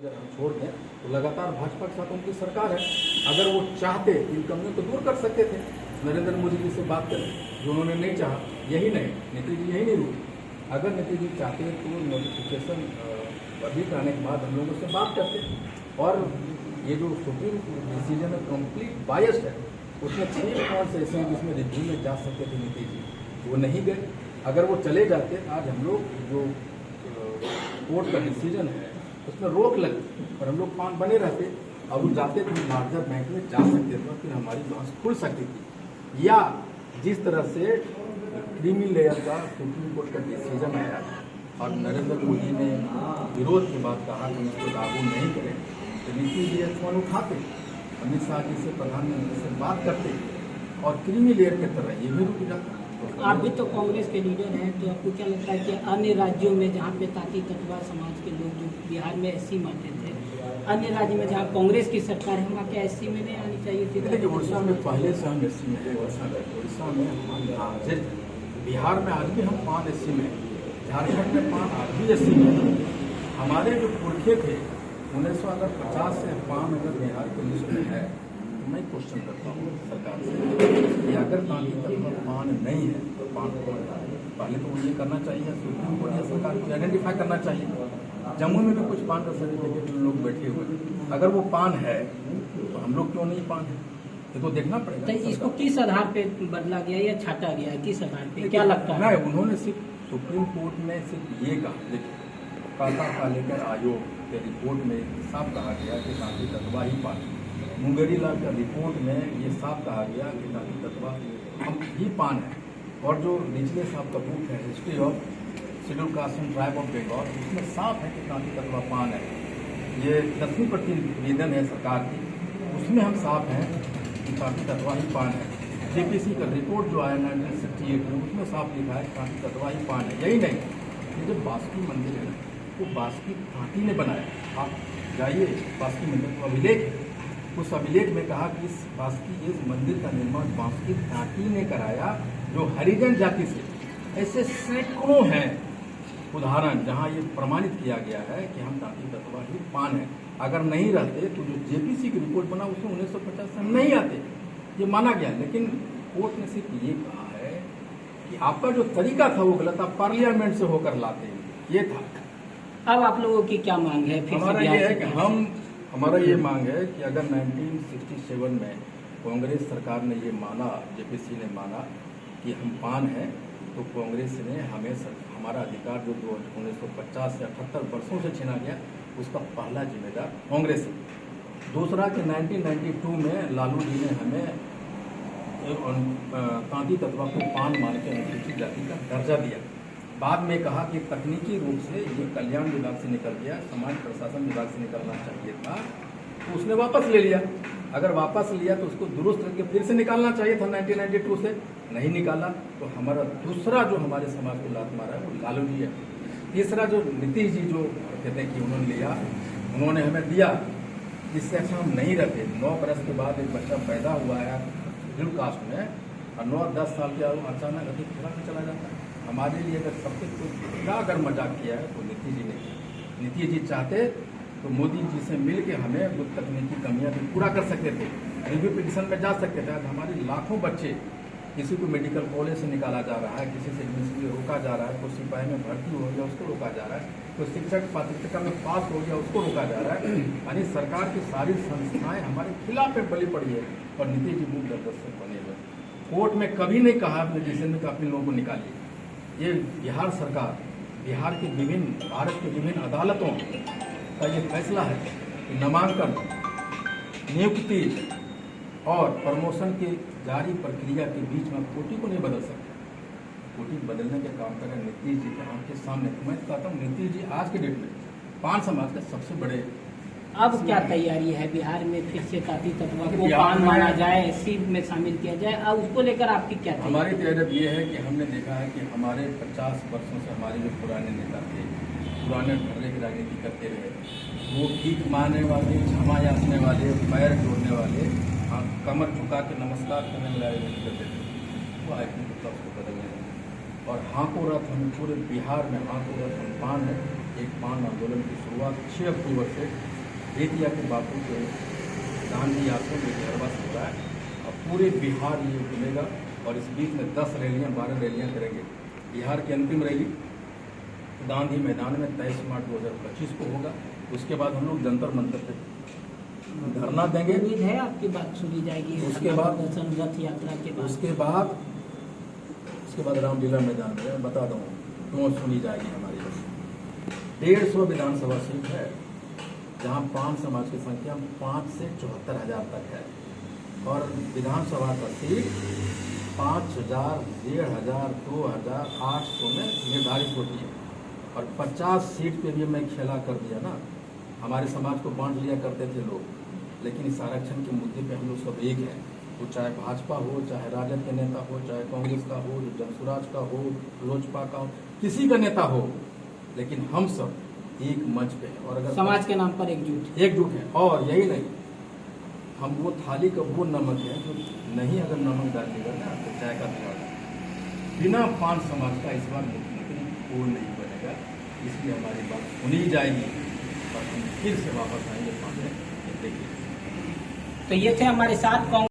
अगर हम छोड़ दें तो लगातार भाजपा के साथ उनकी सरकार है। अगर वो चाहते इन कमियों को दूर कर सकते थे, नरेंद्र मोदी जी से बात करें, जो उन्होंने नहीं चाहा। यही नहीं, नीतीश जी यही नहीं रुके। अगर नीतीश जी चाहते तो नोटिफिकेशन अधिक आने के बाद हम लोगों से बात करते। और ये जो सुप्रीम डिसीजन है कंप्लीट बायस्ड है, उसमें 6 पॉइंट्स ऐसे हैं जिसमें रिव्यू में जा सकते थे नीतीश जी, वो नहीं गए। अगर वो चले जाते, आज हम लोग जो कोर्ट का डिसीजन है उसमें रोक लगती और हम लोग पान बने रहते। और वो जाते थे लार्जर बैंक में जा सकते थे, फिर हमारी बहस खुल सकती थी। या जिस तरह से क्रीमी लेयर का सुप्रीम कोर्ट का डिसीजन आया और नरेंद्र मोदी ने विरोध के बाद कहा कि इसको लागू नहीं करें, तो नीतीश जी फोन उठाते, अमित शाह जी से, प्रधानमंत्री से बात करते और क्रीमी लेयर की तरह ये भी रुक जाता। आप भी तो कांग्रेस के लीडर हैं, तो आपको क्या लगता है कि अन्य राज्यों में जहाँ पे ताती तत्वा समाज के लोग जो बिहार में एससी मानते थे, अन्य राज्य में जहाँ कांग्रेस की सरकार है वहाँ क्या एससी में नहीं आनी चाहिए थी? देखिए, उड़ीसा में पहले से हम एससी में है। उड़ीसा में हम बिहार में आज भी हम 5 एससी में, झारखंड में 5 आज भी एससी में। हमारे जो पुरखे थे 1950 से 5 अगर बिहार के लिस्ट में है, मैं क्वेश्चन करता हूँ सरकार से कि अगर तांती तत्वा पान नहीं है तो पान कौन है? पहले तो वो ये करना चाहिए, सुप्रीम कोर्ट या सरकार को आइडेंटिफाई करना चाहिए। जम्मू में भी कुछ पान का सर्टिफिकेट लोग बैठे हुए, अगर वो पान है तो हम लोग क्यों नहीं पान है? ये तो देखना पड़ेगा। तो इसको किस आधार पे बदला गया या छाटा गया है, किस आधार पे, क्या लगता है? नहीं, उन्होंने सिर्फ सुप्रीम कोर्ट में सिर्फ ये कहा, देखिए काका कालेकर आयोग के रिपोर्ट में साफ कहा गया कि तांती तत्वा ही पान। मुंगेरी लाल का रिपोर्ट में ये साफ कहा गया कि तांती तत्वा हम ही पान है। और जो निचले साहब का बुक है history of schedule caste and tribe of Bengal, उसमें साफ है कि तांती तत्वा पान है। ये 10वीं प्रतिवेदन है सरकार की, उसमें हम साफ हैं कि तांती तत्वा ही पान है। जेपीसी का रिपोर्ट जो आया 1968 में, उसमें साफ लिखा है तांती तत्वा ही पान है। यही नहीं, ये जो बासुकी मंदिर है वो बासुकी तांती ने बनाया। आप जाइए बासुकी मंदिर को अभिलेख, उस अभिलेख में कहा कि इस मंदिर का निर्माण बासुकी तांती ने कराया, जो हरिजन जाति से। ऐसे सैकड़ों हैं उदाहरण जहां ये प्रमाणित किया गया है कि हम तांती तत्वा ही पान है। अगर नहीं रहते तो जो जेपीसी की रिपोर्ट बना उसमें 1950 से हम नहीं आते, ये माना गया। लेकिन कोर्ट ने सिर्फ ये कहा है कि आपका जो तरीका था वो गलत, आप पार्लियामेंट से होकर लाते हैं, ये था। अब आप लोगों की क्या मांग है? हमारा ये है कि हमारा ये मांग है कि अगर 1967 में कांग्रेस सरकार ने ये माना, जेपीसी ने माना कि हम पान हैं, तो कांग्रेस ने हमारा अधिकार जो 1950 से 78 वर्षों से छीना गया, उसका पहला जिम्मेदार कांग्रेस है। दूसरा कि 1992 में लालू जी ने हमें तांती तत्वा को पान मान के अनुसूचित जाति का दर्जा दिया। बाद में कहा कि तकनीकी रूप से ये कल्याण विभाग से निकल गया, समाज प्रशासन विभाग से निकलना चाहिए था, तो उसने वापस ले लिया। अगर वापस लिया तो उसको दुरुस्त करके फिर से निकालना चाहिए था 1992 से, नहीं निकाला। तो हमारा दूसरा जो हमारे समाज को लात मारा है वो लालू जी है। तीसरा जो नीतीश जी जो कहते हैं कि उन्होंने लिया, उन्होंने हमें दिया, इससे अच्छा हम नहीं रहते। 9 बरस के बाद एक बच्चा पैदा हुआ है शेड्यूल कास्ट में और 9-10 साल के अचानक अधिक खड़ा में चला जाता है। हमारे लिए अगर सबसे बड़ा अगर मजाक किया है तो नीतीश जी ने किया। नीतीश जी चाहते तो मोदी जी से मिल के हमें वो तकनीकी कमियां भी पूरा कर सकते थे, रिव्यू पिटिशन में जा सकते थे। आज हमारे लाखों बच्चे, किसी को मेडिकल कॉलेज से निकाला जा रहा है, किसी से एडमिशन रोका जा रहा है, कोई सिपाही में भर्ती हो गया उसको रोका जा रहा है, कोई शिक्षक पात्रता में पास हो गया उसको रोका जा रहा है। यानी सरकार की सारी संस्थाएं हमारे खिलाफ में बली पड़ी है और नीतीश जी मूल दर्शक बने हुए। कोर्ट में कभी नहीं कहा अपने डिसीजन में अपने लोगों को निकालिए। ये बिहार सरकार, बिहार के विभिन्न, भारत के विभिन्न अदालतों का ये फैसला है कि नामांकन, नियुक्ति और प्रमोशन की जारी प्रक्रिया के बीच में कोटि को नहीं बदल सकते। कोटि बदलने के काम कर रहे नीतीश जी के आपके सामने। मैं कहता हूँ नीतीश जी आज के डेट में पान समाज के सबसे बड़े। अब क्या तैयारी है बिहार में फिर से ताती तत्वा को पान माना जाए, एससी में शामिल किया जाए? अब उसको लेकर आपकी क्या तैयारी? हमारी तैयारी ये है कि हमने देखा है कि हमारे 50 वर्षों से हमारे जो पुराने नेता थे, पुराने ढर्रे की राजनीति करते रहे, वो भीख मारने वाले, क्षमा याचने वाले, पैर जोड़ने वाले, कमर झुका के नमस्कार करने वाले राजनीति करते थे, वो आईपी को बदलने लगे। और हाँ को रथ हम पूरे बिहार में हाँ को रथ हम पान है। एक पान आंदोलन की शुरुआत 6 अक्टूबर से बेतिया के बापू के गांधी आश्रम में हरबस हो रहा है और पूरे बिहार ये घूमेगा और इस बीच में 10 रैलियाँ 12 रैलियाँ करेंगे। बिहार की अंतिम रैली गांधी मैदान में 23 मार्च 2025 को होगा। उसके बाद हम लोग जंतर मंतर पे धरना देंगे। उम्मीद है आपकी बात सुनी जाएगी उसके बाद दर्शन रथ यात्रा के बाद। उसके बाद रामलीला मैदान में बता दूँ क्यों सुनी जाएगी हमारी। 150 विधानसभा सीट है जहाँ पान समाज की संख्या 5 से 74,000 तक है और विधानसभा का सीट 5,000, 1,500, 2,800 में निर्धारित होती है और 50 सीट पे भी मैं खेला कर दिया ना। हमारे समाज को बांट लिया करते थे लोग, लेकिन इस आरक्षण के मुद्दे पे हम लोग सब एक हैं। वो चाहे भाजपा हो, चाहे राजद के नेता हो, चाहे कांग्रेस का हो, जनसुराज का हो, लोजपा का हो, किसी का नेता हो, लेकिन हम सब एक मंच पे हैं। और अगर समाज के नाम पर एकजुट है और यही नहीं, हम वो थाली का वो नमक है जो नहीं अगर नमक डालिएगा ना तो चाय का दिया बिना पान समाज का इस बार मुख्यमंत्री कोई नहीं बनेगा। इसलिए हमारी बात सुनी जाएगी और हम फिर से वापस आएंगे पान में। देखिए तो ये थे हमारे साथ